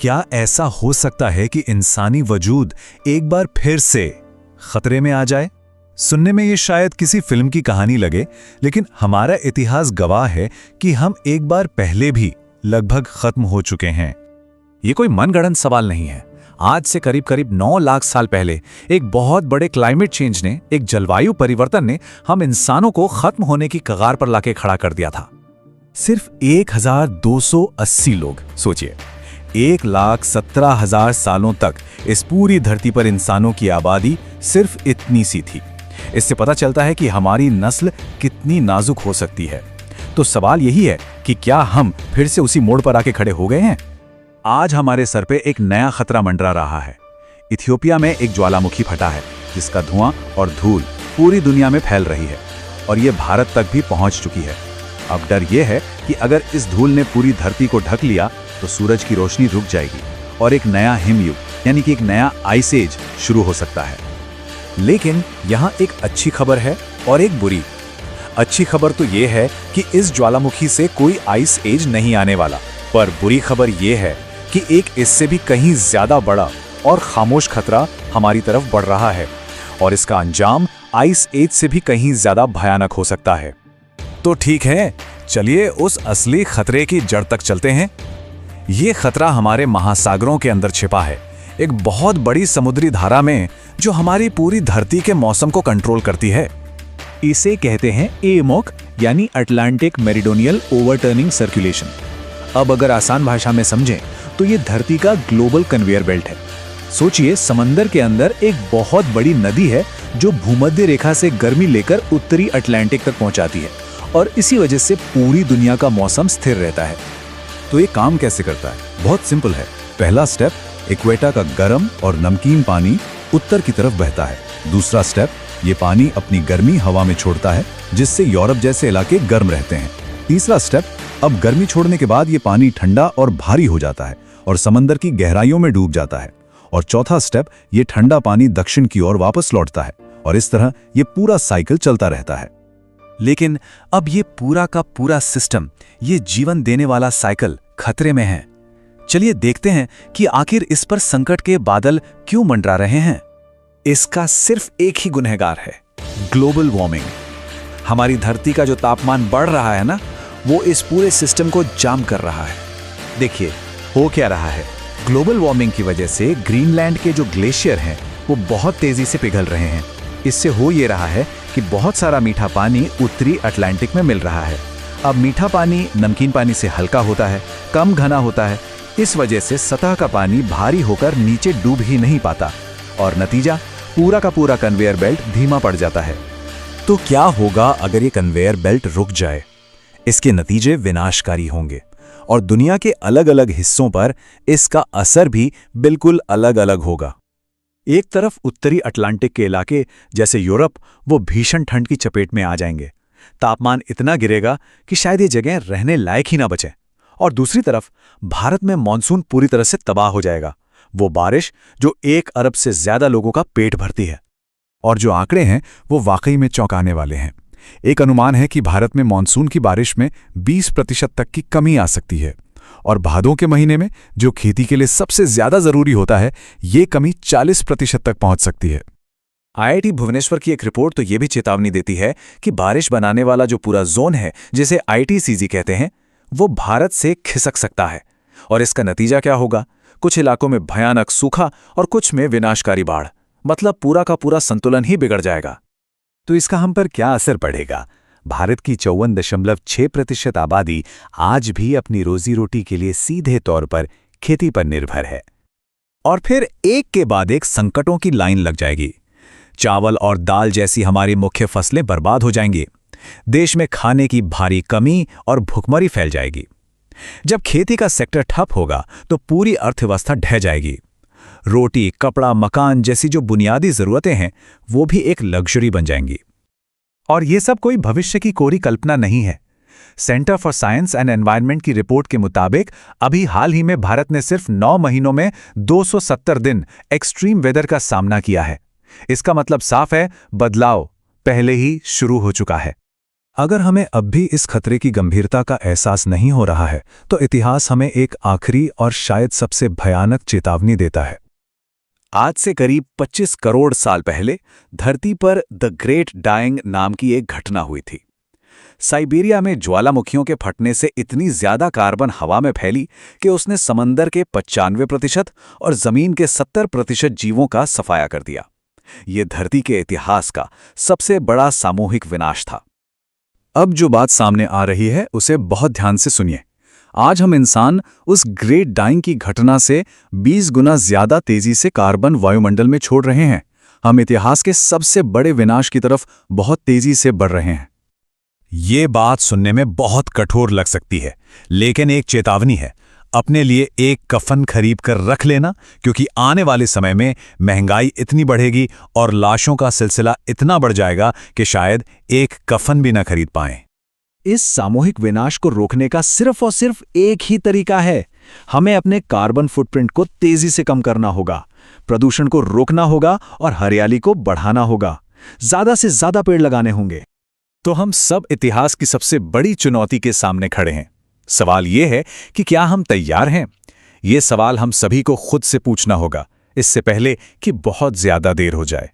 क्या ऐसा हो सकता है कि इंसानी वजूद एक बार फिर से खतरे में आ जाए? सुनने में ये शायद किसी फिल्म की कहानी लगे, लेकिन हमारा इतिहास गवाह है कि हम एक बार पहले भी लगभग खत्म हो चुके हैं। ये कोई मनगढ़ंत सवाल नहीं है। आज से करीब करीब 9 लाख साल पहले एक बहुत बड़े क्लाइमेट चेंज ने, एक जलवायु परिवर्तन ने हम इंसानों को खत्म होने की कगार पर लाके खड़ा कर दिया था। सिर्फ 1280 लोग, सोचिए, 1,17,000 सालों तक इस पूरी धरती पर इंसानों की आबादी सिर्फ इतनी सी थी। इससे पता चलता है कि हमारी नस्ल कितनी नाजुक हो सकती है। तो सवाल यही है कि क्या हम फिर से उसी मोड़ पर आके खड़े हो गए हैं? आज हमारे सर पे एक नया खतरा मंडरा रहा है। इथियोपिया में एक ज्वालामुखी फटा है, जिसका धुआं और धूल पूरी दुनिया में फैल रही है और ये भारत तक भी पहुंच चुकी है। अब डर यह है कि अगर इस धूल ने पूरी धरती को ढक लिया तो सूरज की रोशनी रुक जाएगी और एक नया हिमयुग, यानी कि एक नया आइस एज शुरू हो सकता है। लेकिन यहाँ एक अच्छी खबर है और एक बुरी। अच्छी खबर तो ये है कि इस ज्वालामुखी से कोई आइस एज नहीं आने वाला, पर बुरी खबर ये है कि एक इससे भी कहीं ज्यादा बड़ा और खामोश खतरा हमारी तरफ बढ़ रहा है और इसका अंजाम आइस एज से भी कहीं ज्यादा भयानक हो सकता है। तो ठीक है, चलिए उस असली खतरे की जड़ तक चलते हैं। ये खतरा हमारे महासागरों के अंदर छिपा है, एक बहुत बड़ी समुद्री धारा में जो हमारी पूरी धरती के मौसम को कंट्रोल करती है। इसे कहते हैं एमोक, यानी अटलांटिक मेरिडोनियल ओवरटर्निंग सर्कुलेशन। अब अगर आसान भाषा में समझें तो ये धरती का ग्लोबल कन्वेयर बेल्ट है। सोचिए, समंदर के अंदर एक बहुत बड़ी नदी है जो भूमध्य रेखा से गर्मी लेकर उत्तरी अटलांटिक तक पहुंचाती है और इसी वजह से पूरी दुनिया का मौसम स्थिर रहता है। तो ये काम कैसे करता है? बहुत सिंपल है। पहला स्टेप, इक्वेटर का गर्म और नमकीन पानी उत्तर की तरफ बहता है। दूसरा स्टेप, ये पानी अपनी गर्मी हवा में छोड़ता है, जिससे यूरोप जैसे इलाके गर्म रहते हैं। तीसरा स्टेप, अब गर्मी छोड़ने के बाद ये पानी ठंडा और भारी हो जाता है और समंदर की गहराइयों में डूब जाता है। और चौथा स्टेप, ये ठंडा पानी दक्षिण की ओर वापस लौटता है और इस तरह ये पूरा साइकिल चलता रहता है। लेकिन अब ये पूरा का पूरा सिस्टम, ये जीवन देने वाला साइकिल खतरे में है। चलिए देखते हैं कि आखिर इस पर संकट के बादल क्यों मंडरा रहे हैं। इसका सिर्फ एक ही गुनहगार है, ग्लोबल वार्मिंग। हमारी धरती का जो तापमान बढ़ रहा है ना, वो इस पूरे सिस्टम को जाम कर रहा है। देखिए हो क्या रहा है। ग्लोबल वार्मिंग की वजह से ग्रीनलैंड के जो ग्लेशियर हैं वो बहुत तेजी से पिघल रहे हैं। इससे हो ये रहा है कि बहुत सारा मीठा पानी उत्तरी अटलांटिक में मिल रहा है। अब मीठा पानी नमकीन पानी से हल्का होता है, कम घना होता है। इस वजह से सतह का पानी भारी होकर नीचे डूब ही नहीं पाता और नतीजा, पूरा का पूरा कन्वेयर बेल्ट धीमा पड़ जाता है। तो क्या होगा अगर ये कन्वेयर बेल्ट रुक जाए? इसके नतीजे विनाशकारी होंगे और दुनिया के अलग अलग हिस्सों पर इसका असर भी बिल्कुल अलग अलग होगा। एक तरफ उत्तरी अटलांटिक के इलाके जैसे यूरोप, वो भीषण ठंड की चपेट में आ जाएंगे। तापमान इतना गिरेगा कि शायद ये जगह रहने लायक ही ना बचे। और दूसरी तरफ भारत में मॉनसून पूरी तरह से तबाह हो जाएगा, वो बारिश जो 1 अरब से ज्यादा लोगों का पेट भरती है। और जो आंकड़े हैं वो वाकई में चौंकाने वाले हैं। एक अनुमान है कि भारत में मॉनसून की बारिश में 20% तक की कमी आ सकती है और भादों के महीने में, जो खेती के लिए सबसे ज्यादा जरूरी होता है, ये कमी 40% तक पहुंच सकती है। IIT भुवनेश्वर की एक रिपोर्ट तो ये भी चेतावनी देती है कि बारिश बनाने वाला जो पूरा जोन है, जिसे ITCZ कहते हैं, वो भारत से खिसक सकता है। और इसका नतीजा क्या होगा? कुछ इलाकों में भयानक सूखा और कुछ में विनाशकारी बाढ़। मतलब पूरा का पूरा संतुलन ही बिगड़ जाएगा। तो इसका हम पर क्या असर पड़ेगा? भारत की 54.6% आबादी आज भी अपनी रोजी रोटी के लिए सीधे तौर पर खेती पर निर्भर है। और फिर एक के बाद एक संकटों की लाइन लग जाएगी। चावल और दाल जैसी हमारी मुख्य फसलें बर्बाद हो जाएंगी। देश में खाने की भारी कमी और भुखमरी फैल जाएगी। जब खेती का सेक्टर ठप होगा तो पूरी अर्थव्यवस्था ढह जाएगी। रोटी, कपड़ा, मकान जैसी जो बुनियादी जरूरतें हैं वो भी एक लग्जरी बन जाएंगी। और ये सब कोई भविष्य की कोरी कल्पना नहीं है। Centre for science and environment की रिपोर्ट के मुताबिक अभी हाल ही में भारत ने सिर्फ 9 महीनों में 270 दिन एक्सट्रीम वेदर का सामना किया है। इसका मतलब साफ है, बदलाव पहले ही शुरू हो चुका है। अगर हमें अब भी इस खतरे की गंभीरता का एहसास नहीं हो रहा है, तो इतिहास हमें एक आखिरी और शायद सबसे भयानक चेतावनी देता है। आज से करीब 25 करोड़ साल पहले धरती पर द ग्रेट डाइंग नाम की एक घटना हुई थी। साइबेरिया में ज्वालामुखियों के फटने से इतनी ज्यादा कार्बन हवा में फैली कि उसने समंदर के 95% और जमीन के 70% जीवों का सफाया कर दिया। ये धरती के इतिहास का सबसे बड़ा सामूहिक विनाश था। अब जो बात सामने आ रही है उसे बहुत ध्यान से सुनिए। आज हम इंसान उस ग्रेट डाइंग की घटना से 20 गुना ज्यादा तेजी से कार्बन वायुमंडल में छोड़ रहे हैं। हम इतिहास के सबसे बड़े विनाश की तरफ बहुत तेजी से बढ़ रहे हैं। ये बात सुनने में बहुत कठोर लग सकती है, लेकिन एक चेतावनी है। अपने लिए एक कफन खरीद कर रख लेना, क्योंकि आने वाले समय में महंगाई इतनी बढ़ेगी और लाशों का सिलसिला इतना बढ़ जाएगा कि शायद एक कफन भी न खरीद पाएं। इस सामूहिक विनाश को रोकने का सिर्फ और सिर्फ एक ही तरीका है। हमें अपने कार्बन फुटप्रिंट को तेजी से कम करना होगा, प्रदूषण को रोकना होगा और हरियाली को बढ़ाना होगा। ज्यादा से ज्यादा पेड़ लगाने होंगे। तो हम सब इतिहास की सबसे बड़ी चुनौती के सामने खड़े हैं। सवाल यह है कि क्या हम तैयार हैं? ये सवाल हम सभी को खुद से पूछना होगा, इससे पहले कि बहुत ज्यादा देर हो जाए।